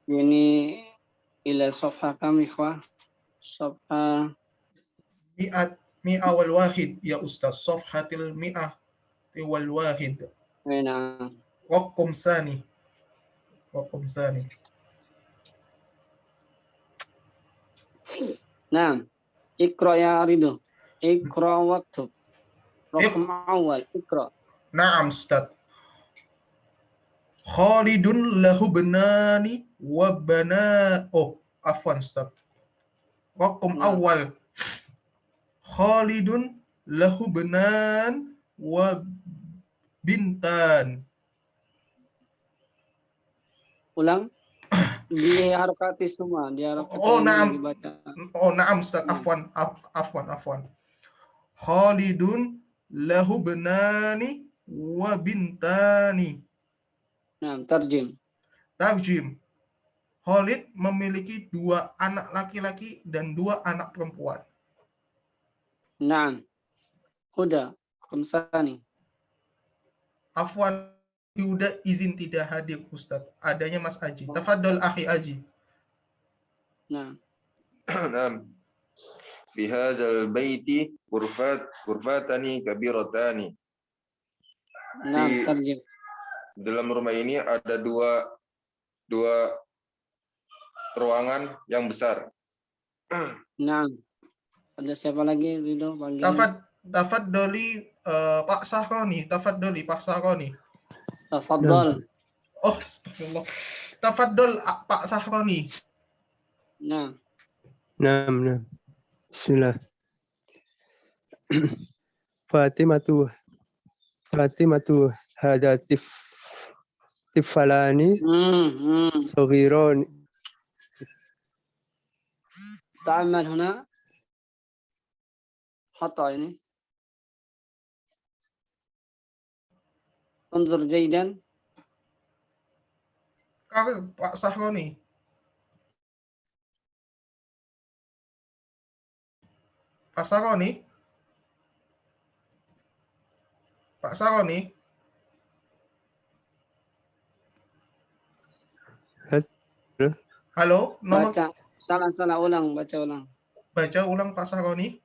ini ila safha kam ikhwah? Safha mi'ah wal wahid ya Ustaz. Safhatil mi'ah wal wahid. nah. Raqam sani. Nah, ikra ya Ridho. Ikra waktub. Raqam awal, ikra. Naam Ustaz. Khalidun lahu benani wa bana. Oh, afwan Ustaz. Raqam awal. Khalidun lahu benan wa bintan. Ulang. Di harokati semua, di harokati Oh, naam. dibaca. Oh, naam Ustaz. Afwan. Khalidun lahu benani wa bintani. Nah, tarjim. Khalid memiliki 2 anak laki-laki dan 2 anak perempuan. Nah, Huda, Khamsani. Afwan, Huda izin tidak hadir Ustaz. Adanya Mas Aji. Tafadhol akhi Aji. Nah. Fi hadzal baiti ghurfatani kabiratani. Nah, tarjim. Dalam rumah ini ada dua ruangan yang besar. Nah, ada siapa lagi Ridho? Tafadholi Pak Sahroni. Tafadholi Pak Sahroni. Tafadhol. Oh, astagfirullah. Tafadhol Pak Sahroni. Nah. Naam. Bismillah. Fatimatu hada tifalani saghirani. تعمل هنا خطأ ini. انظر جيدا. Pak Sahroni. Pak Saroni. Halo, nomor... Baca. Salah ulang, baca ulang. Baca ulang Pak Saroni.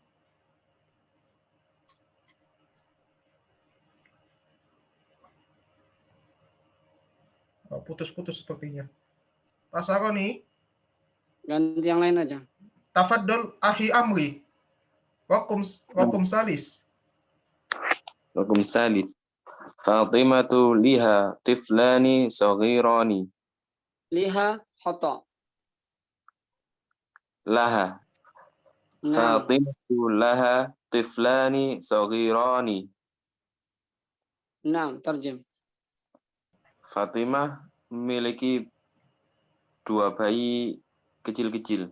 Putus-putus sepertinya. Pak Saroni. Ganti yang lain aja. Tafadhol akhi Amri. Raqam salis. Raqam salis. Fatimatu liha tiflani saghirani. Liha khata. Laha. Fatimatu laha tiflani saghirani. Nah, tarjim. Fatimah memiliki 2 bayi kecil-kecil.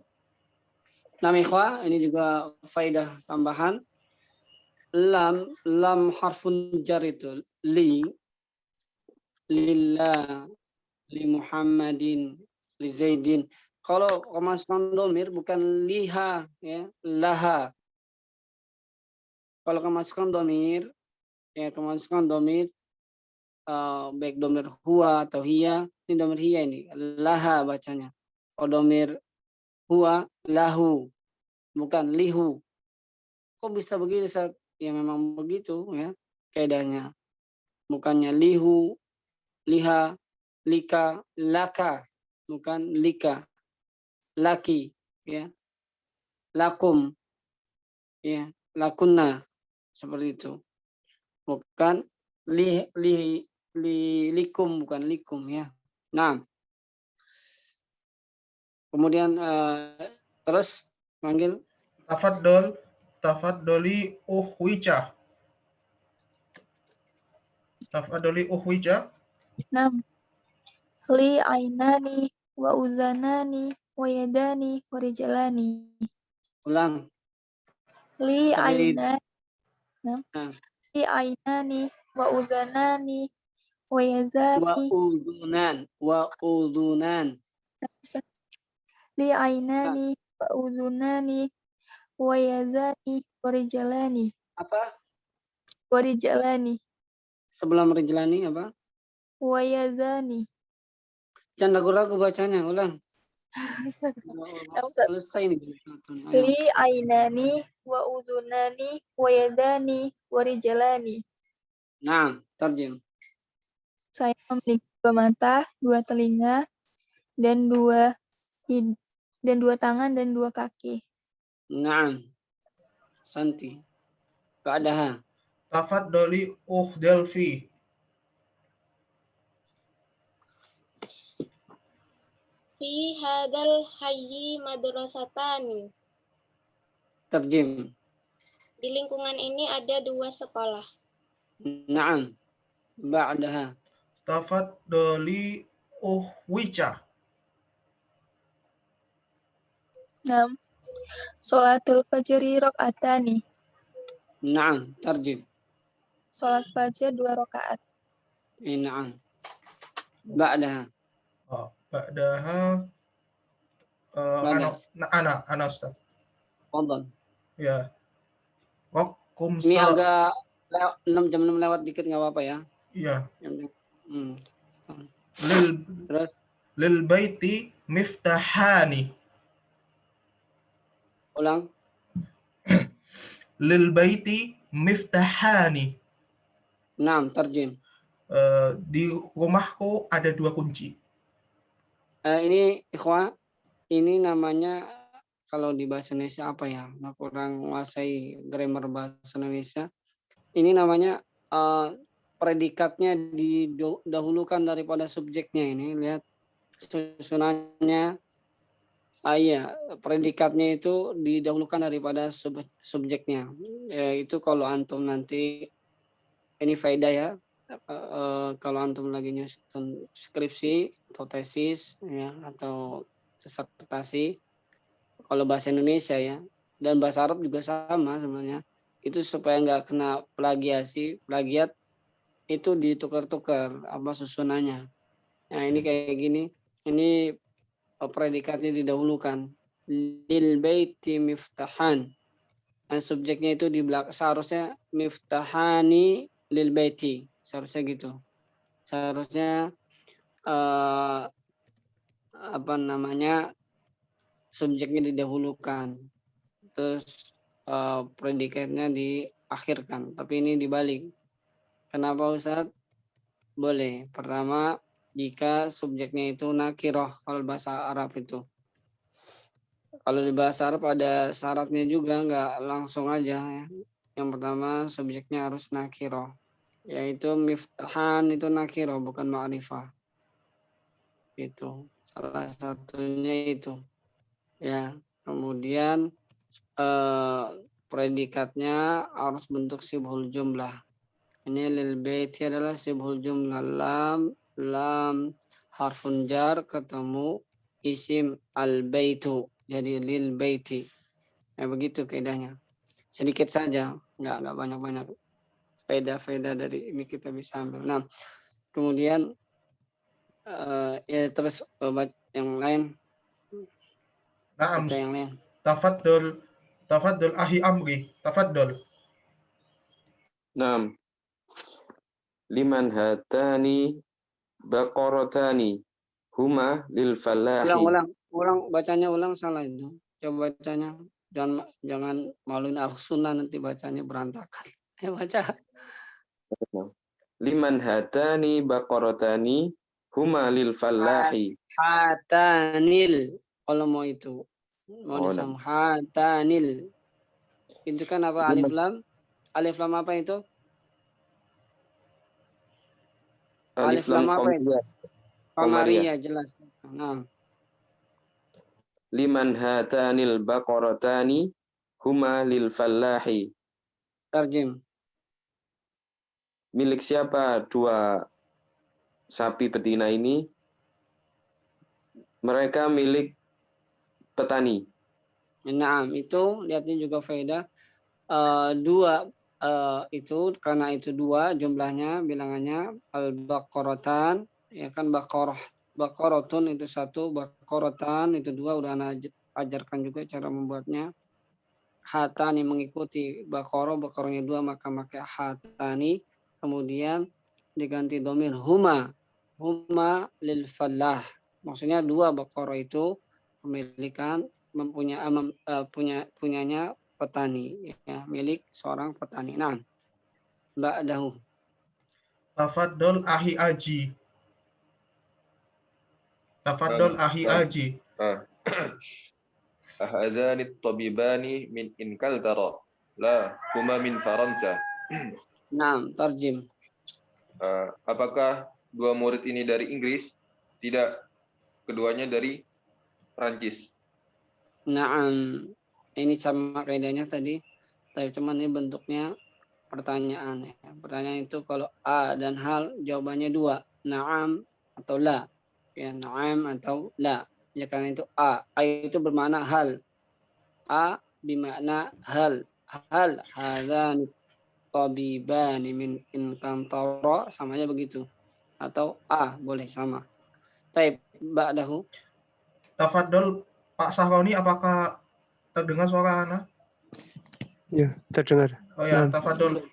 Nah, ikhwah, ini juga faidah tambahan. Lam harfun jar itu lillah, li Muhammadin, li Zaidin. Kalau kemasukan domir bukan liha, ya, laha. Kalau kemasukan domir, baik domir huwa atau hiya, ini domir hiya ini, laha bacanya. Kalau domir huwa, lahu, bukan lihu. Kok bisa begitu, Ustaz? Ya memang begitu, ya, kaidahnya. Bukannya lihu, liha, lika, laka, bukan lika. Laki, ya, lakum, ya, lakunna, seperti itu. Bukan likum, bukan likum, ya. Nah, kemudian terus manggil. Tafadholi uhwija. Nam. Li ainani wa udhanani wa yadani wa rijalani. Ulang. Li ainani wa udhanani wa yadani wa udunan. Li ainani wa udhunani wa yadani wa rijalani. Apa? warijalani, Sebelum rijlani apa? wayazani. Jangan ragu-ragu bacanya, ulang. Nah, Ustaz. Selesai nih. Ayo. Li ainani wa udhunani wa yadani wa rijalani. Nah, tarjim. Saya memiliki 2 mata, 2 telinga, dan 2 tangan dan 2 kaki. Naam. Santi. Ba'daha. Tafaddali uhdalfi. Fi hadal hayyi madrasatani. Tarjim. Di lingkungan ini ada 2 sekolah. Naam. Ba'daha. Tafaddali uhwica. 6. Sholatul fajri rakaatani. Naam. Tarjim. Sholat fajar 2 rakaat. Naam. Ba'daha. Ba'daha ana Ustaz. Fadal. Ya. Wakum Ini agak 6 lewat dikit nggak apa-apa ya. Iya. Terus Lil baiti miftahani. ulang. Lil baiti miftahani. Naam, tarjim. Di rumahku ada 2 kunci. Ini ikhwah, ini namanya kalau di bahasa Indonesia apa ya? Nah, kurang menguasai grammar bahasa Indonesia. Ini namanya predikatnya didahulukan daripada subjeknya. Ini lihat susunannya. Iya, predikatnya itu didahulukan daripada subjeknya. Itu kalau antum nanti ini faedah ya. Kalau antum lagi nyusun skripsi atau tesis ya atau disertasi, kalau bahasa Indonesia ya dan bahasa Arab juga sama sebenarnya, itu supaya nggak kena plagiat itu ditukar-tukar apa susunannya. Nah ini kayak gini, ini predikatnya didahulukan. Lil baiti miftahan. Nah, subjeknya itu di belakang, seharusnya miftahani lil baiti. Seharusnya gitu. Seharusnya subjeknya didahulukan. Terus predikatnya diakhirkan. Tapi ini dibalik. Kenapa Ustaz? Boleh. Pertama, jika subjeknya itu nakiroh kalau bahasa Arab itu. Kalau di bahasa Arab ada syaratnya juga, nggak langsung aja ya. Yang pertama subjeknya harus nakiroh. Yaitu miftahan itu nakiro bukan ma'rifah. Itu salah satunya itu ya. Kemudian predikatnya harus bentuk sibhul jumlah. Ini lil baiti adalah sibhul jumlah, lam harfun jar ketemu isim al baitu jadi lil baiti. Ya begitu kaidahnya. Sedikit saja, nggak banyak-banyak. Faedah dari ini kita bisa ambil. Nah, kemudian ya terus yang lain. Naam. Yang lain. Tafaddal ahi amri. Tafaddal. Naam. Liman hatani baqaratani huma lil falahi. Ulang bacanya salah itu. Coba bacanya jangan maluin al-sunnah nanti bacanya berantakan. Ayo baca. Liman hatani baqaratani huma lil falahi. Hatanil kalau mau itu. Mau disam hatanil. Itu kan apa alif lam? Alif lam apa itu? Alif lam apa itu? Qamariyah jelas. Nah. Liman hatanil baqaratani huma lil falahi. Tarjim. Milik siapa 2 sapi betina ini? Mereka milik petani. Nah, itu lihatnya juga faedah. 2 itu karena itu 2 jumlahnya bilangannya al-baqaratan ya kan baqaratun itu 1, baqaratan itu 2 udah Ana ajarkan juga cara membuatnya. hatani mengikuti bakorohnya 2 maka pakai hatani, kemudian diganti domir huma lil fallah. Maksudnya 2 bakoroh itu memilikan punyanya petani, ya, milik seorang petani. Nah, ba'dahu. Tafaddal ahi Aji. Tafaddal ahi Aji. Ahadzani at-tabibani min Inkaltara. La, huma min Faransa. Naam, tarjim. Apakah 2 murid ini dari Inggris? Tidak, keduanya dari Prancis. Naam, ini sama kaidahnya tadi, tapi cuman ini bentuknya pertanyaan. Pertanyaan itu kalau a dan hal jawabannya 2, naam atau la. Ya, naam atau la. Ya, karena itu a itu bermakna hal. A bermakna hal. Hal hadzani tabibani min Inkaltara, sama aja begitu. Atau a boleh sama. Taib ba'dahu. Tafaddal Pak Sahroni, apakah terdengar suara Ana? Ya, terdengar. Oh ya, Naam. tafaddal.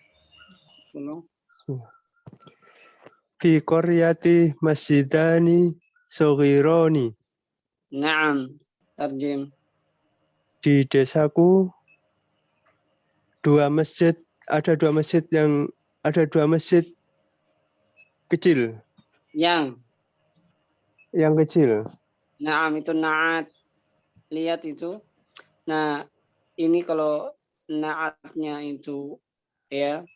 Fi qaryati masjidani saghirani. Naam, tarjim. Di desaku ada dua masjid kecil. Yang kecil. naam itu naat. Lihat itu. Nah, ini kalau naatnya itu ya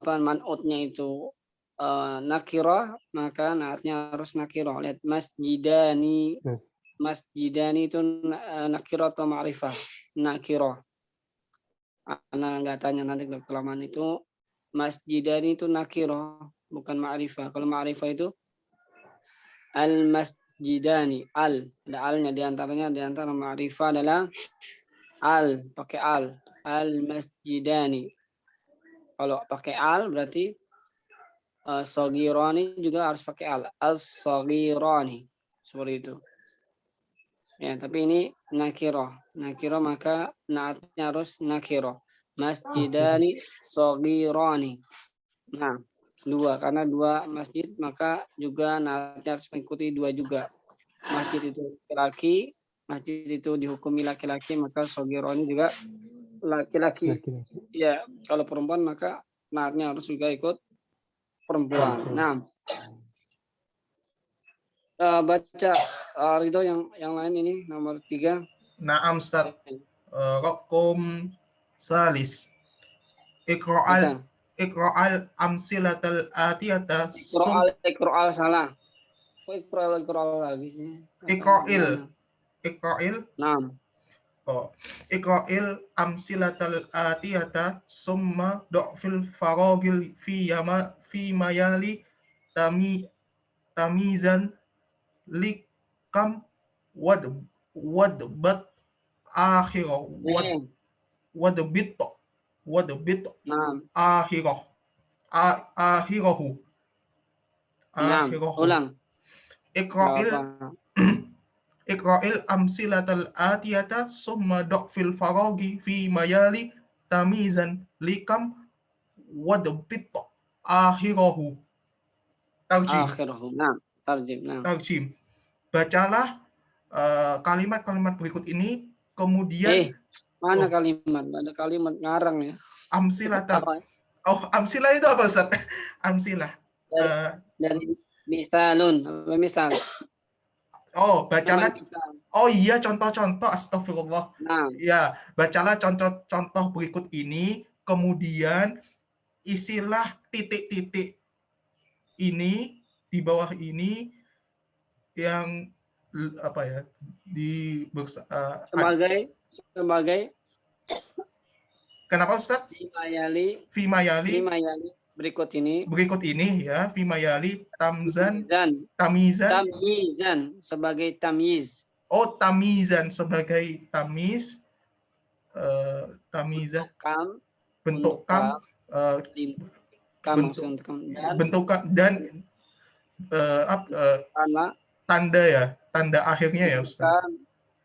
man'utnya itu nakirah, maka naatnya harus nakirah. Lihat masjidani. Masjidani itu nakirah atau ma'rifah? Nakirah. Ana nggak tanya nanti kelamaan itu. Masjidani itu nakirah, bukan ma'rifah. Kalau ma'rifah itu al-masjidani, ada alnya di antara ma'rifah adalah pakai al-masjidani. Kalau pakai al berarti saghirani juga harus pakai as-saghirani, seperti itu. Ya, tapi ini nakirah maka naatnya harus nakirah. Masjidani saghirani. Nah, 2 karena 2 masjid maka juga naatnya harus mengikuti 2 juga. Masjid itu laki-laki, masjid itu dihukumi laki-laki, maka saghirani juga laki-laki. Ya, kalau perempuan maka naatnya harus juga ikut perempuan. Nah, baca Ridho yang lain ini nomor 3. Naam Ustaz. Raqam salis. Iqra'al amsilatal atiyata. Iqra'al salah. Kok iqra'al lagi sih? Iqra'il. Naam. Iqra'il amsilatal atiyata summa du'fil faragil fi mayali tamizan likam wadbat akhirah wadbit akhirahu. Ulang. Iqra'il amsilatal atiyata summa du'fil faragi fi mayali tamizan likam wadbit akhirahu. Tarjim. Bacalah kalimat-kalimat berikut ini, kemudian mana kalimat? Ada kalimat ngarang ya. Amsilah. Amsilah itu apa Ustaz? Amsilah. Dari misalun, misal. Bacalah. Iya, contoh-contoh. Astagfirullah. Nah. Ya, bacalah contoh-contoh berikut ini, kemudian isilah titik-titik ini di bawah ini yang apa ya sebagai kenapa Ustaz? Fimayali berikut ini ya, Fimayali tamizan sebagai tamyiz. Tamizan sebagai tamiz. Tamizan bentuk kam dan tanda akhirnya ya Ustaz.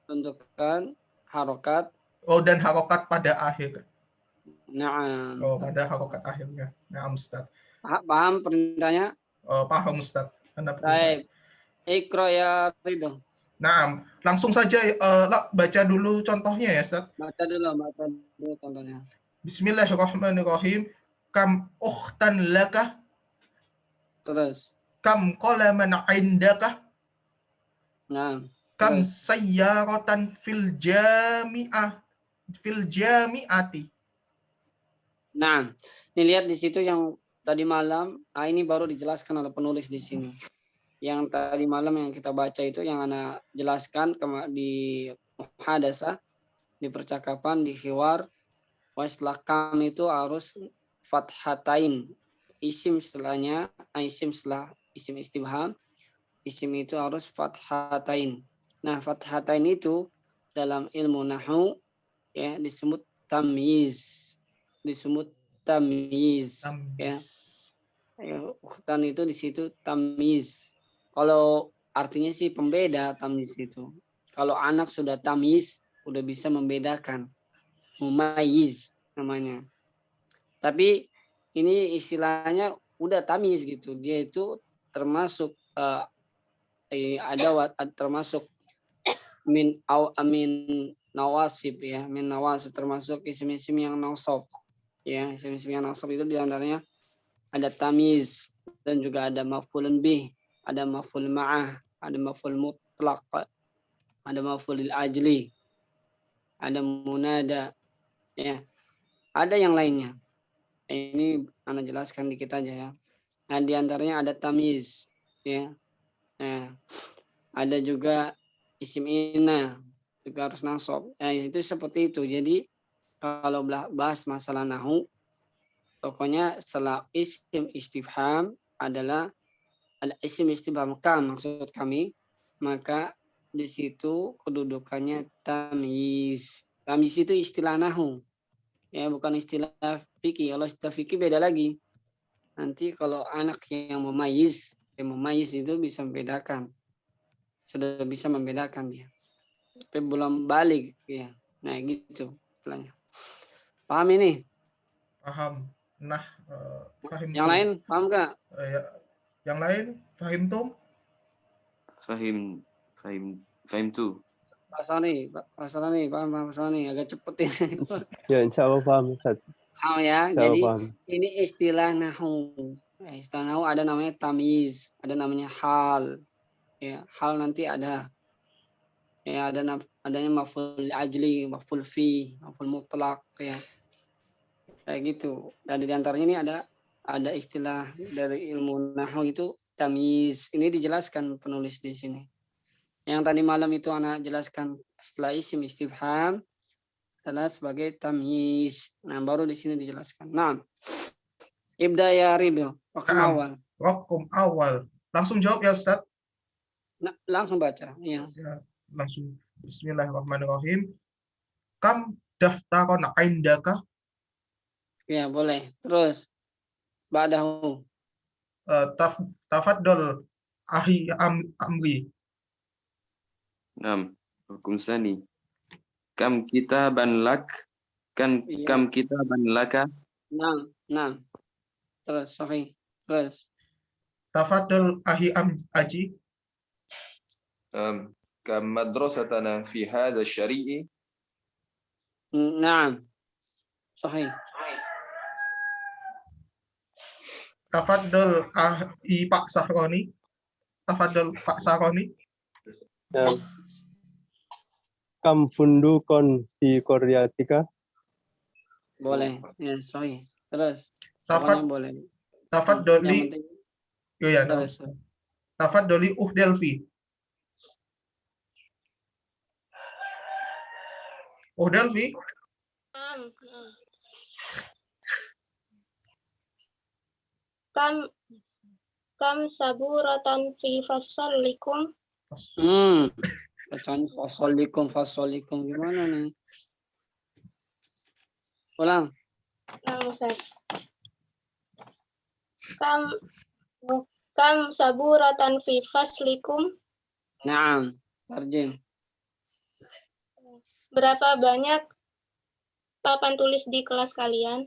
Tunjukkan harokat. Oh, dan harokat pada akhir. Naam. Oh, pada harokat akhirnya. Nah, Ustaz. Paham perintahnya? Paham Ustaz. Anda Baik. Ikra ya Ridho. Nah, langsung saja baca dulu contohnya ya, Ustaz. Baca dulu contohnya. Bismillahirrahmanirrahim. Kam ukhtan laka? Terus. Kam qalaman indaka? Nah. Kam Terus. sayyaratan fil jami'ati? Nah, ini lihat di situ yang tadi malam. Ini baru dijelaskan oleh penulis di sini. Yang tadi malam yang kita baca itu yang Ana jelaskan di muhadasah, di percakapan, di hiwar. Waslah kam itu harus fathatain. Isim setelahnya, isim setelah isim istifham. Isim itu harus fathatain. Nah, fathatain itu dalam ilmu nahwu ya disebut tamyiz. Ya. Ukhtan itu di situ tamyiz. Kalau artinya sih pembeda tamyiz itu. Kalau anak sudah tamyiz, udah bisa membedakan. Mumayyiz namanya. Tapi ini istilahnya udah tamyiz gitu. Dia itu termasuk termasuk min nawasib ya, min nawasib termasuk isim-isim yang nasab. Ya, isim-isim yang nasab itu diantaranya ada tamyiz dan juga ada maf'ulun bih, ada maf'ul ma'ah, ada maf'ul mutlaq, ada maf'ulil ajli, ada munada, ya. Ada yang lainnya. Ini Ana jelaskan dikit aja ya. Nah, di antaranya ada tamyiz, ya. Nah, ada juga isim inna juga harus nasab. Itu seperti itu. Jadi kalau bahas masalah nahwu, pokoknya setelah isim istifham adalah ada isim istifham kam maksud kami, maka di situ kedudukannya tamyiz. Tamyiz itu istilah nahwu. Ya, bukan istilah fikih. Kalau istilah fikih beda lagi. Nanti kalau anak yang memayyiz itu bisa membedakan. Sudah bisa membedakan dia. Tapi belum balik ya. Nah, gitu istilahnya. Paham ini? Paham. Nah, fahim. Yang lain paham enggak? Yang lain fahim tum? Fahim tu. Pak Salani, paham Pak Salani, agak cepet ini. Ya, insya Allah paham, Ustaz. Oh ya, Insya Allah jadi paham. ini istilah nahwu. Istilah nahwu ada namanya tamyiz, ada namanya hal. Ya, hal nanti ada. Ya, adanya maf'ul ajli, maf'ul fi, maf'ul mutlaq ya. Kayak gitu. Dan di antaranya ini ada istilah dari ilmu nahwu itu tamyiz. Ini dijelaskan penulis di sini. Yang tadi malam itu anak jelaskan setelah isim istifham adalah sebagai tamyiz. Nah, baru di sini dijelaskan. Nah, ibda ya Ridho, waktu awal. Rokum awal. Langsung jawab ya Ustaz. Nah, langsung baca. Ya. Langsung. Bismillahirrahmanirrahim. Kam daftaron indaka? Ya, boleh. Terus ba'dahu. Tafaddal ahi amri. Naam. Hukum sani. Kam kitaban lak? Kam kitaban laka? Nah. Terus, sahih. Terus. Tafaddal ahi aji. Kam madrasatana fi hadha syari'i? Nah. Sahih. Tafaddal ahi Pak Sahroni. Tafaddal Pak Sahroni. Ya. Kam fundukon di Koryatika? Boleh. Ya, sahih. Terus. Boleh. Tafaddali. Ya, terus. Tafaddali Uhdelfi. Uhdelfi. Kam saburatan fi fasalikum. Bacaan fasolikum gimana nih? Ulang. Kam saburatan fi faslikum. Naam. Tarjim. Berapa banyak papan tulis di kelas kalian?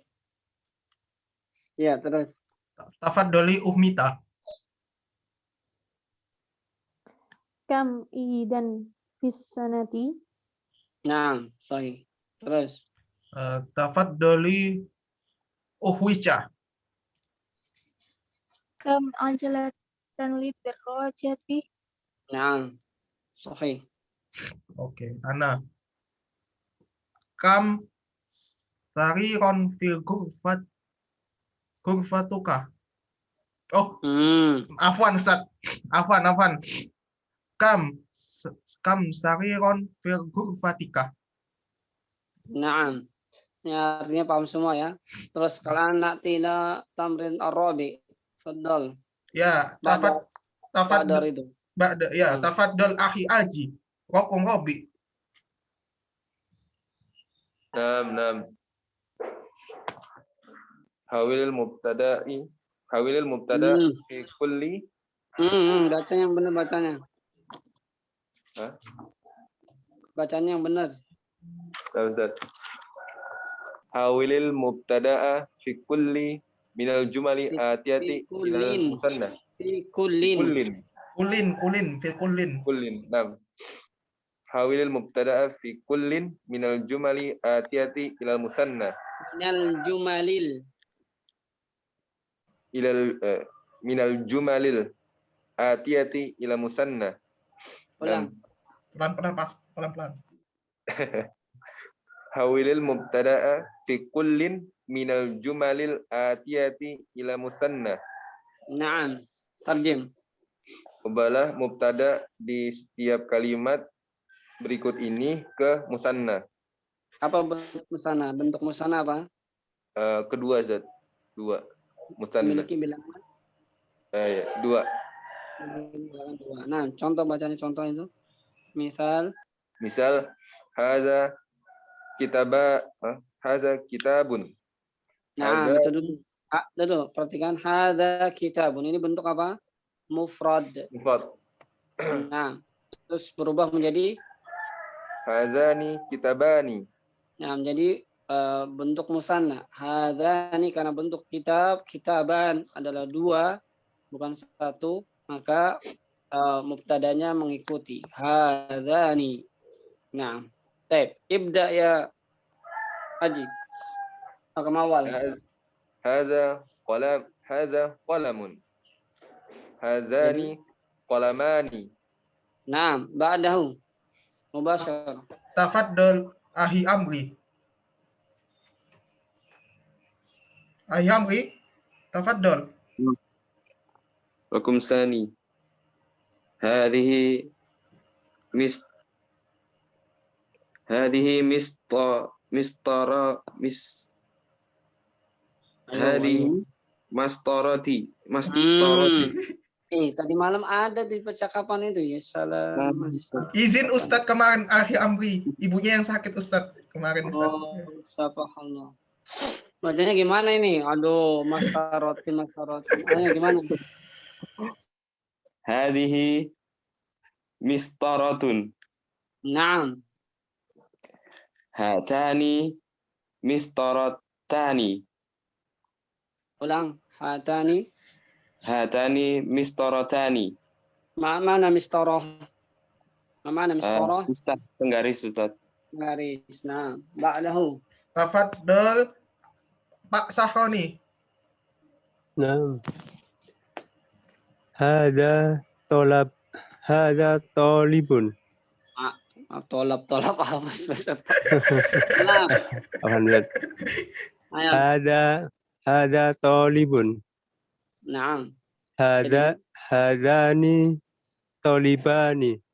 Ya, terus. Tafaddali Uhmita. Kam idan fis sanati? Nah, sorry. Terus. Tafaddali Uhwica. Kam ajalatan lidarrojati? Nah, sorry. Oke, Ana. Kam sariron fil gurfatuka. Oh, afwan Ustaz. Afwan. Kam sariron fil gurfatika. Nah, ini artinya paham semua ya. Terus kalau anak tina tamrin arabi, fadal. Ya, Badar tafaddal itu. tafaddal akhi Aji. Rokong Robi. Nam. Hawilil mubtada fi kulli. Baca yang benar bacanya. Hah? Bacanya yang benar. Ustaz. Hawilil mubtada'a fi kulli minal jumali atiyati ilal musanna. Fi kullin. Fil kullin. Nam. Hawilil mubtada'a fi kullin minal jumali atiyati ilal musanna. Minal jumalil atiyati ila musanna. Ulang. Pelan-pelan. Hawilil mubtada'a fi kullin minal jumalil atiyati ila musanna. Naam. Tarjim. Ubalah mubtada di setiap kalimat berikut ini ke musanna. Apa bentuk musanna? Bentuk musanna apa? Kedua Zat. Dua. Musanna. Memiliki bilangan. Dua. Nah, contoh bacanya contoh itu. Misal haza kitabun. Nah, itu dulu. Perhatikan haza kitabun. Ini bentuk apa? Mufrad. Nah, terus berubah menjadi hazani kitabani. Nah, menjadi bentuk musanna. Hadzani karena bentuk kitaban adalah dua, bukan satu, maka mubtadanya mengikuti. Hadzani. Nah, baik. Ibda ya Haji. Rakam awal. Hadza qalamun. Hadzani qalamani. Nah, ba'dahu. Mubasyarah. Tafaddal Ahi Amri. Tafaddal. Rakum sani. Hadhihi mastarati. Tadi malam ada di percakapan itu ya. Salam. Izin Ustadz kemarin Ahi Amri. Ibunya yang sakit Ustadz kemarin Ustadz. Subhanallah. Bacanya gimana ini? Aduh, mastaroti. Gimana? Hadhihi mistaratun. Naam. Hatani mistaratani. Ulang. Hatani mistaratani. Mana mistarah? Mana mistarah? Ustaz, penggaris Ustaz. Garis. Nah, ba'dahu. Tafaddal Pak Sahroni. Naam. Hada talibun. Tolap apa Ustaz? Nah, Alhamdulillah. Hada talibun. Naam. Hadani talibani.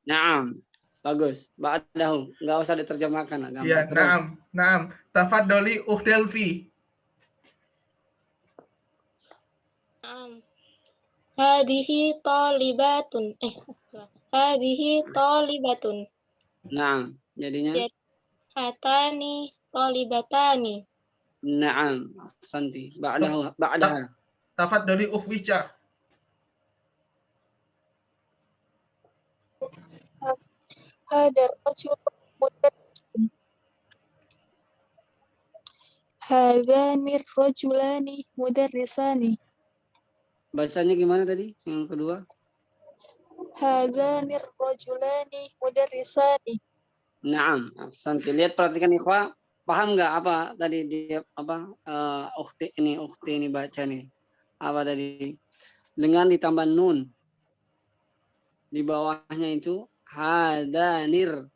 Naam. Bagus. Ba'dahu. Enggak usah diterjemahkan. Ya, naam. Tafaddali Uhdelfi. Hadihi talibatun. Hadihi talibatun. Naam. Jadinya? Hatani talibatani. Naam. Santi. Ba'daha. Tafaddali Uhwica. Hadar rajul Hadhanir rajulani mudarrisani. Bacanya gimana tadi? Yang kedua? Hadhanir rajulani mudarrisani. Naam, ahsanti. Lihat, perhatikan ikhwah, paham nggak apa tadi dia apa ukhti ini baca nih. Apa tadi? Dengan ditambah nun. Di bawahnya itu hadanir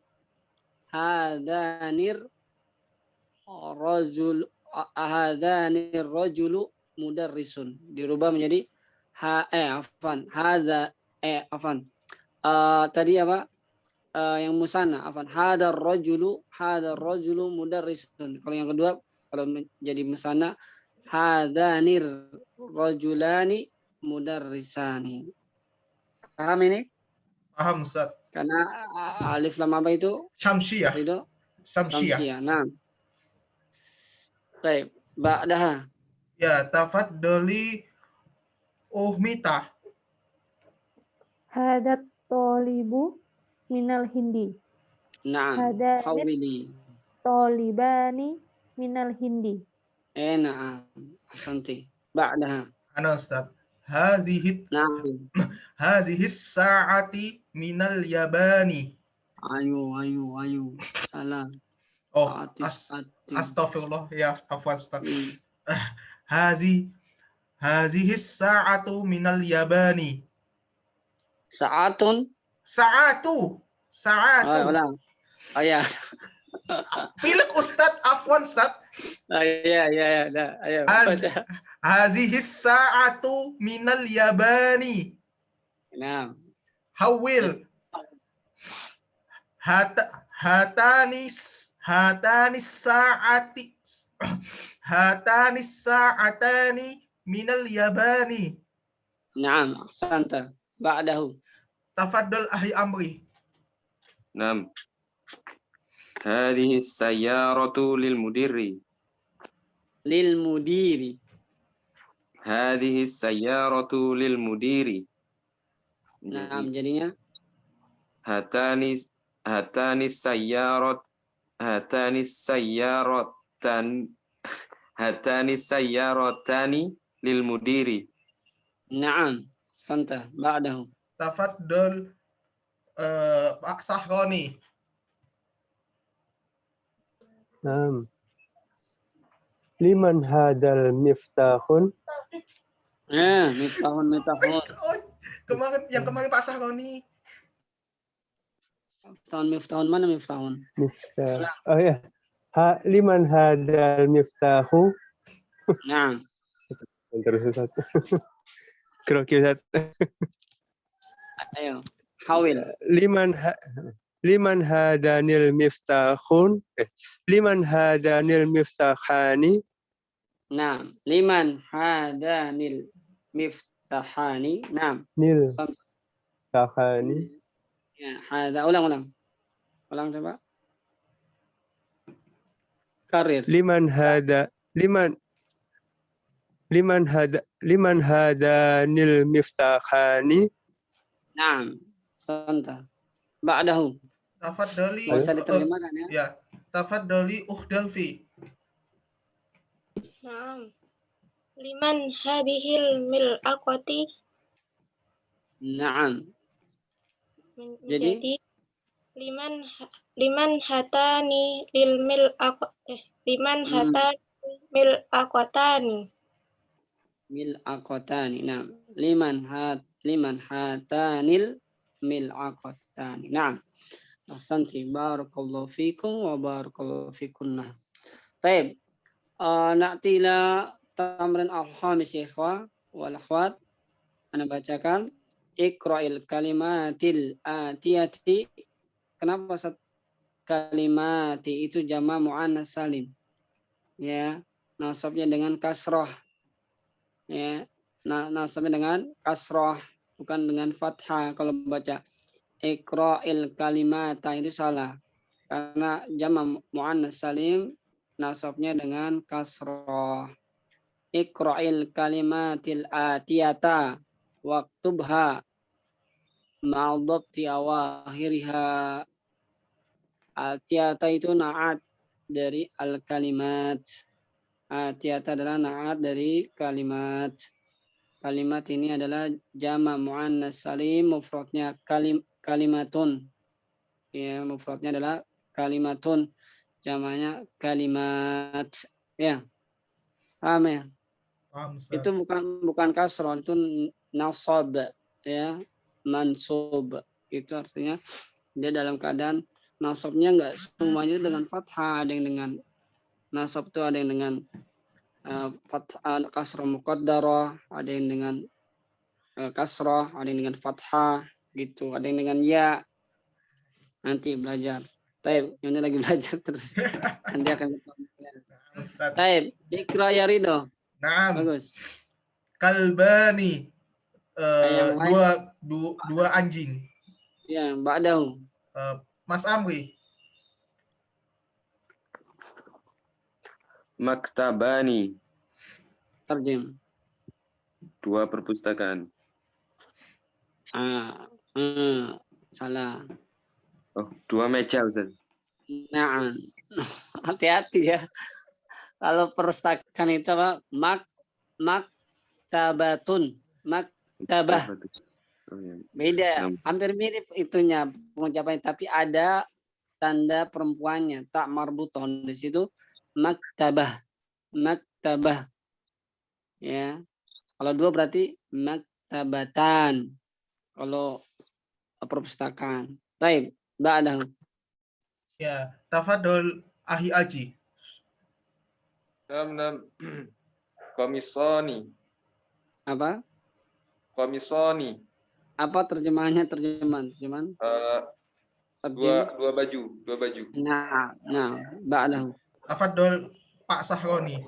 rajulu mudarrisun. Dirubah menjadi tadi apa? Yang musanna, hadar rajulu mudarrisun. Kalau yang kedua, kalau menjadi musanna, hadanir rajulani mudarrisani. Paham ini? Paham Ustaz. Karena alif lam apa itu? Syamsiyah. Itu Syamsiyah. samsiyah. Nah. Baik, ba'daha. Ya, tafaddali uhmita. Hadat tolibu minal hindi. Naam, Hadanit hawili. tolibani minal hindi. Naam, ahsanti. Ba'daha. Ana Ustaz. Hadhihi sa'ati minal yabani. Ayo. Salah. Oh, Ati. astagfirullah ya, afwan Ustaz. Hmm. Hadhihi sa'atu minal yabani. Sa'atun. Sa'atu. Ulang. Ya. Pilih Ustaz, afwan Ustaz. Ya. Ayo, baca. Hadhihi sa'atu minal yabani. Naam. Hawil. Hatani sa'atani minal yabani. Naam, ahsanta. Ba'dahu. Tafaddal ahli amri. Naam. Hadhihi sayyaratu lil mudiri. Lil mudiri. Hadhihi sayyaratu lil mudiri. Naam, jadinya Hatani sayyaratani lil mudiri. Naam, santa. Ba'dahu. Tafaddal Pak Sahroni. Naam. Liman hadal miftahun? Miftahun. Oh, kemarin Pak Sahroni. Miftahun mana miftahun? Miftah. Oh ya. Liman hadal miftahu? Naam. Terus satu. Kroki satu. Ayo. Hawil. Liman hadanil miftahun? Liman hadanil miftahani? Naam. Liman hadanil miftahani. Naam. Nil miftahani. Ya, hada. Ulang coba. Karir. Liman hadanil miftahani? Naam. Santa. Ba'dahu. Tafaddali. Nggak usah diterjemahkan ya. Ya, tafaddali ukhdalfi. Naam. Liman hadhil mil aqwati. Naam. Jadi liman hatani lil mil aqwatani. Mil aqwatani. Naam. Liman hatanil mil aqwatani. Naam. Ahsanti. Barakallahu fikum wa barakallahu fikunna. Baik. Na'ti ila tamrin al-khamis ya ikhwah wal akhwat. Ana bacakan Iqra'il kalimatil atiyati. Kenapa kalimati itu jama' muannas salim? Ya, nasabnya dengan kasrah. Ya, nasabnya dengan kasrah, bukan dengan fathah. Kalau baca Iqra'il kalimata itu salah. Karena jama' muannas salim nasabnya dengan kasrah. Iqra'il kalimatil atiyata waktubha ma'adhabti awakhiriha. Atiyata itu na'at dari al-kalimat. atiyata adalah na'at dari kalimat. Kalimat ini adalah jama' muannas salim, mufradnya kalimatun. Ya, mufradnya adalah kalimatun, jamanya kalimat. Ya, paham ya? Paham, Ustaz. Itu bukan kasroh, itu nasab, ya, mansub. Itu artinya dia dalam keadaan nasabnya enggak semuanya dengan fathah, ada yang dengan nasab itu ada yang dengan fathah kasrah muqaddarah, ada yang dengan kasrah, ada yang dengan fathah gitu, ada yang dengan ya. Nanti belajar. Taib, ini lagi belajar terus. Nanti akan Ustaz. Taib, ikra ya Ridho. Naam. Bagus. Kalbani. Yang lain. Dua anjing. Ya, ba'dahu. Mas Amri. Maktabani, Tarjim. 2 perpustakaan. Salah. Oh, 2 meja, Ustaz. Nah, hati-hati ya. Kalau perpustakaan itu apa? Maktabatun. Maktabah. Oh, ya. Beda. Hampir mirip itunya pengucapannya, tapi ada tanda perempuannya, tak marbuton di situ. Maktabah. Maktabah. Ya. Kalau 2 berarti maktabatan. Kalau perpustakaan. Baik, ba'dahu. Ya, tafadhol Ahi Aji. Nam. Komisoni. Apa? Komisoni. Apa terjemahannya? Terjemahan. Tarjim. Dua baju. Nah, ba'dahu. Tafadhol Pak Sahroni.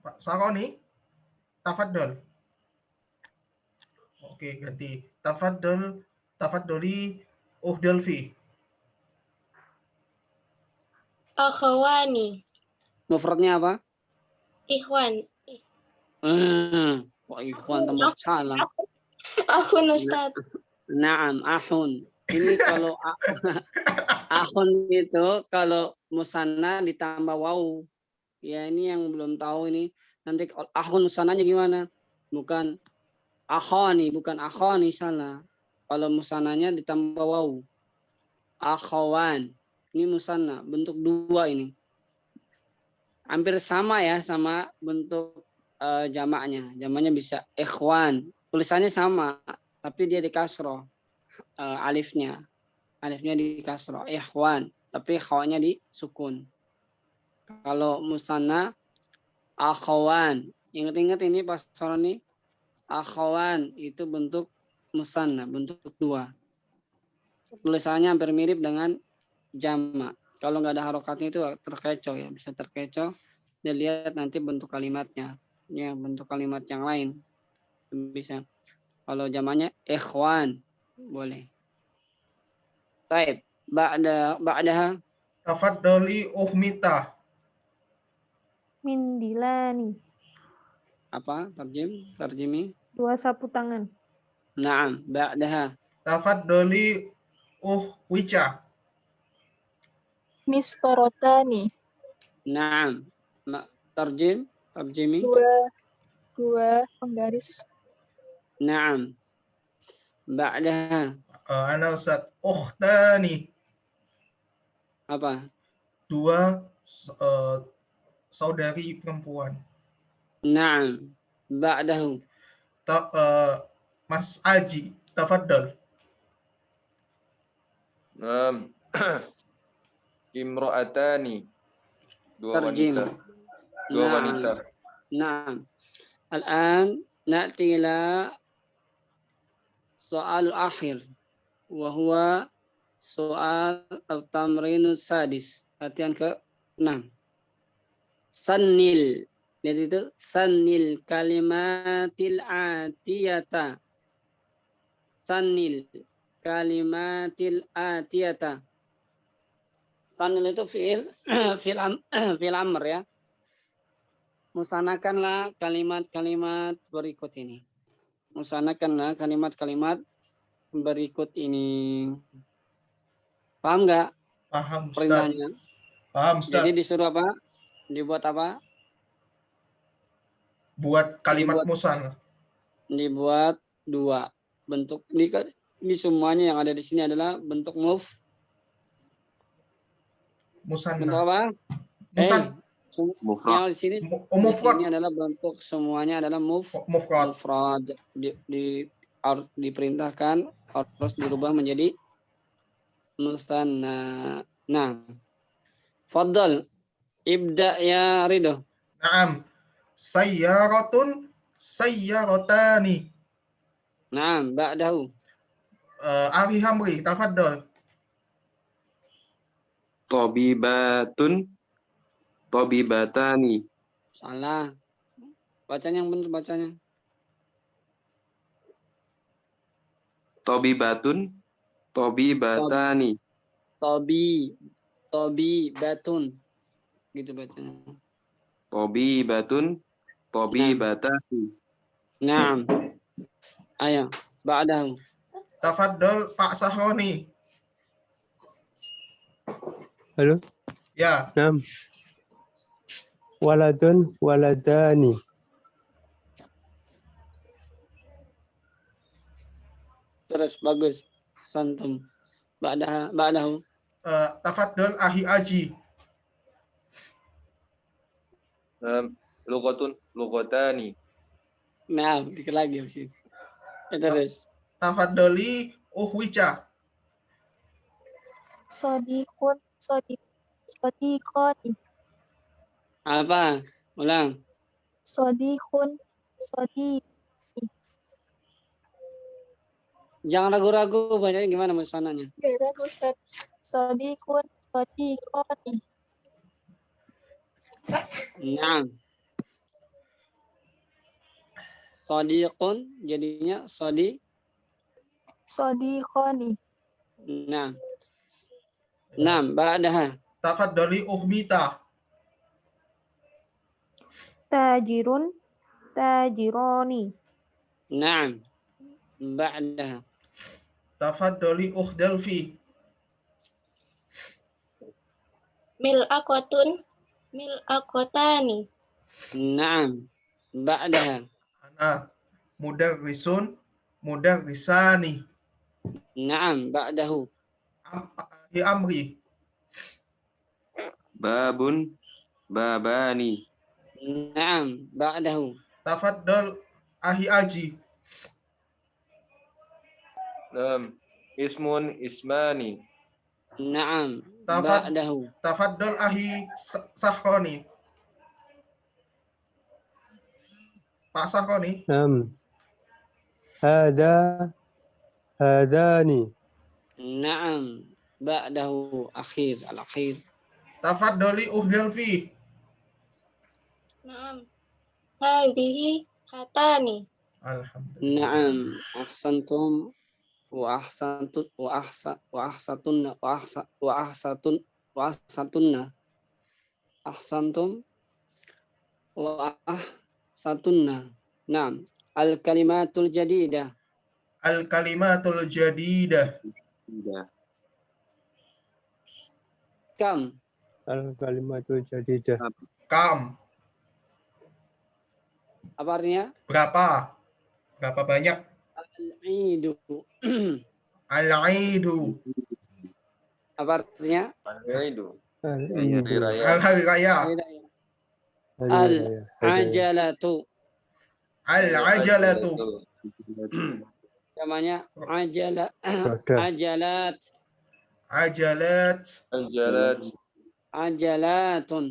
Pak Sahroni, tafadhol. Oke, ganti. Tafadholi Uhdalfi. Akhwani. Mufradnya apa? Ikhwan. Kok ikhwan tambah salah. Akhun Ustaz. Naam, ahun. Ini kalau ahun itu kalau musanna ditambah waw. Ya, ini yang belum tahu ini. Nanti ahun musananya gimana? Bukan akhani salah. Kalau musananya ditambah waw. Akhawan. Ini musanna, bentuk 2 ini. Hampir sama ya sama bentuk jamaknya. Jamaknya bisa ikhwan. Tulisannya sama, tapi dia di kasroh. Alifnya di kasroh. Ikhwan, tapi khawanya di sukun. Kalau musanna akhawan. Ingat-ingat ini pas soal ini. Akhawan itu bentuk musanna, bentuk 2. Tulisannya hampir mirip dengan jamak. Kalau nggak ada harokatnya itu terkecoh ya, bisa terkecoh. Dan lihat nanti bentuk kalimatnya. Ya, bentuk kalimat yang lain. Bisa. Kalau jamaknya ikhwan, boleh. Taib, ba'daha. Tafadholi Uhmita. Mindilani. Apa? Tarjimi. 2 sapu tangan. Naam, ba'daha. Tafadholi Uhwica. Miskorotani. Naam. Tarjimi. 2 penggaris. Naam. Ba'daha. Ana Ustaz. Ukhtani. Apa? 2 saudari perempuan. Naam. Ba'dahu. Mas Aji, tafadhol. Nam. Imro'atani. 2 Tarjim. wanita. 2 wanita. Naam. Al-an na'ti ila soal akhir. Wahuwa soal al-tamrinu sadis. Latihan ke-6. Sannil. Jadi itu sannil kalimatil atiyata. Sannil kalimatil atiyata. Sannil itu fi'il amr ya. Musanakanlah kalimat-kalimat berikut ini. Musanakanlah kalimat-kalimat berikut ini. Paham nggak Paham, Ustaz. perintahnya? Paham, Ustaz? Jadi disuruh apa? Dibuat apa? Buat kalimat dibuat- musanna. Dibuat dua bentuk. Ini semuanya yang ada di sini adalah bentuk bentuk Musanna. apa? Musan, Mufrad. Yang di sini di mufrad. sini adalah bentuk semuanya adalah Mufrad. mufrad. Diperintahkan harus dirubah menjadi musanna. Nah, Fadl, ibda ya Ridho. Naam. Sayyaratun, sayyarotani. Nah, ba'dahu. Ari Hamri, tafaddal. Tobibatun, tobibatani. Salah. Bacanya yang benar bacanya. Tobibatun, tobibatani. Tobi batun. Gitu bacanya. Tobibatun, tobibatani. Naam. Ayo, ba'dahu. Tafaddal Pak Sahroni. Halo. Ya, Naam. Waladun, waladani. Terus bagus. Santum. Ba'dahu. tafaddal Ahi Aji. Lugatun, lugatani. Nah, dikit lagi habis itu. Terus. Tafaddali Uhwica. Sodikun, sodikoni, Apa? Ulang. sodikun, sodik, Jangan ragu-ragu bacanya gimana musananya. beda Ustaz. Sodikun, sodikoni, Nah. Sodiqun jadinya sodikoni, Nah. Nah, ba'daha. Tafaddali Uhmita. Tajirun, tajironi. Nah. Ba'daha. Tafaddali Uhdalfi. Mil'aqatun, mil'aqatani. Nah. Ba'daha. Ana mudarrisun, mudarrisani. Naam, ba'dahu. Ahi Amri. Babun, babani. Naam, ba'dahu. Tafaddal Ahi Aji. Ismun, ismani. Naam, Tafad- ba'dahu. Tafaddal Ahi Sahroni. Pak Sahroni. Naam. Hadani. Naam, ba'dahu akhir, al-akhir. Tafaddali Uhdalfi. Naam. Hadhihi hatani. Alhamdulillah. Naam, ahsantum wa ahsantun wa ahsatunna wa ahsatunna. Ahsantum wa ahsatunna. Naam, al-kalimatul jadidah. Al-kalimatul jadidah. Tidak. Kam, Al-kalimatul jadidah. Kam. apa artinya? Berapa? Berapa banyak? Al-idu. Al-aidu. Apa artinya? Itu. Al-idu. Hari raya. Al-hari raya. Al-ajalatu. Al-ajalatu. Namanya ajalat. Ajalat. Ajalat. Ajalatun.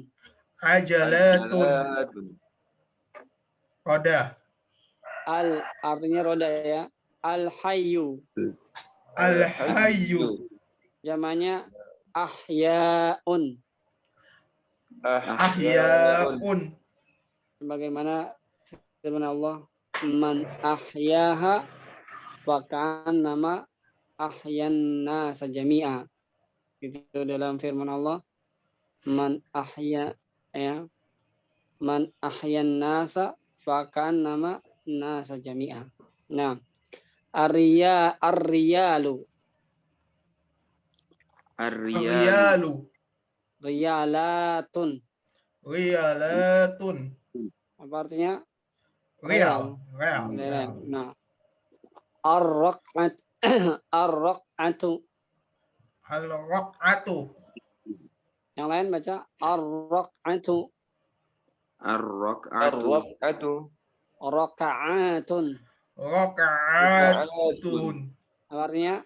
Ajalatun. Roda. Artinya roda ya. Al-hayyu. Al-hayyu. Zamannya ahyaun. Ahyaun. Sebagaimana firman Allah, man ahyaha fakan nama ahyan nasa jami'a. Itu dalam firman Allah, man ahya ya. Man ahyan nasa fakan nama nasa jami'a. Nah, arriyalu. Ar-riyalu. Riyalu. Riyalatun. Riyalatun. Apa artinya? Riyal. Real. Nah, ar-raq'at ar-raq'atu. Al-raq'atu. Yang lain baca ar-raq'atu. Ar-raq'atu. Ar-raq'atu. Raka'atun. Raka'atun. Apa artinya?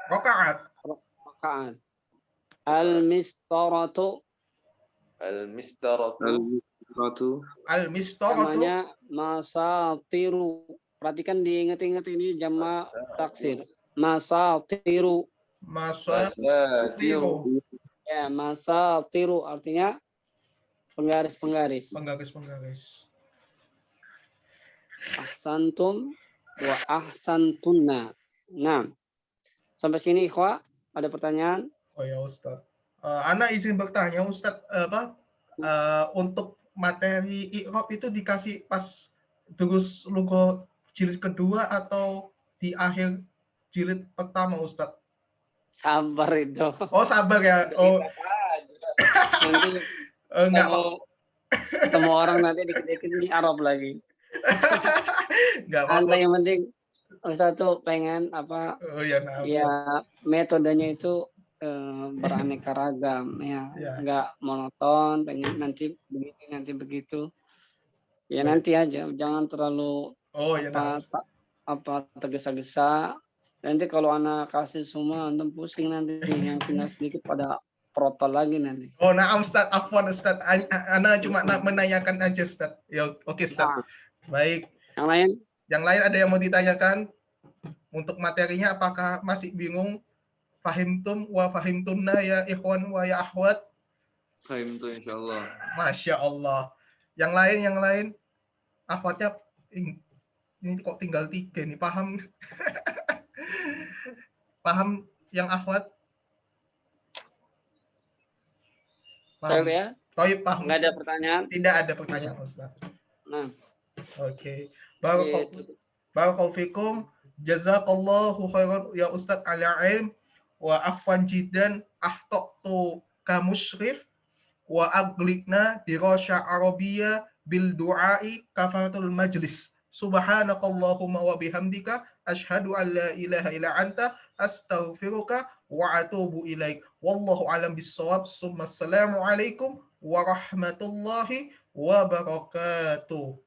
Raka'at. Raka'at. Al-mistaratu. Al-mistaratu. Al-mistaratu. Al-mistaratu. Namanya masatiru. Perhatikan diingat-ingat ini jama taksir. Masatiru. Masatiru. Ya, masatiru artinya penggaris-penggaris. Penggaris-penggaris. Ahsantum wa ahsantunna. Nah, sampai sini ikhwah, ada pertanyaan? Oh ya Ustadz. Ana izin bertanya Ustadz, untuk materi i'rab itu dikasih pas durus lugo jilid kedua atau di akhir jilid pertama Ustadz? Sabar itu. Oh sabar ya. Oh Nanti enggak. ketemu orang nanti dikit-dikit ini Arab lagi. Enggak Anda apa-apa. yang penting Ustaz tuh pengen apa? Oh ya, nah, Ya metodenya itu beraneka ragam ya, Ya. nggak monoton. Pengen nanti begini nanti begitu. Ya Baik. nanti aja, jangan terlalu Oh ya, nah. apa tergesa-gesa. Nanti kalau anak kasih semua, antum pusing nanti. Yang tinggal sedikit pada protol lagi nanti. Oh nah Ustadz, afwan Ustadz. Ana cuma menanyakan aja Ustadz. Ya oke Ustadz. Nah, Baik. yang lain? Yang lain ada yang mau ditanyakan? Untuk materinya apakah masih bingung? Fahimtum wa fahimtunna ya ikhwan wa ya akhwat? Fahimtu insyaallah. Masya Allah. Yang lain, akhwatnya ini kok tinggal 3 nih, paham? Paham yang akhwat? Paham Paham? ya? Toib paham. Nggak ada pertanyaan? Tidak ada pertanyaan Ustaz. Nah, Oke. gitu. Barakallahu fikum. Jazakallahu khairan ya Ustaz ala ilm wa afwan jiddan ahtaqtu ka musyrif wa aglikna dirasya arabiyya bil du'ai kafaratul majlis. Subhanakallahumma wa bihamdika asyhadu an la ilaha illa anta astaghfiruka wa atubu ilaik. Wallahu alam bissawab. Assalamu alaikum warahmatullahi wabarakatuh.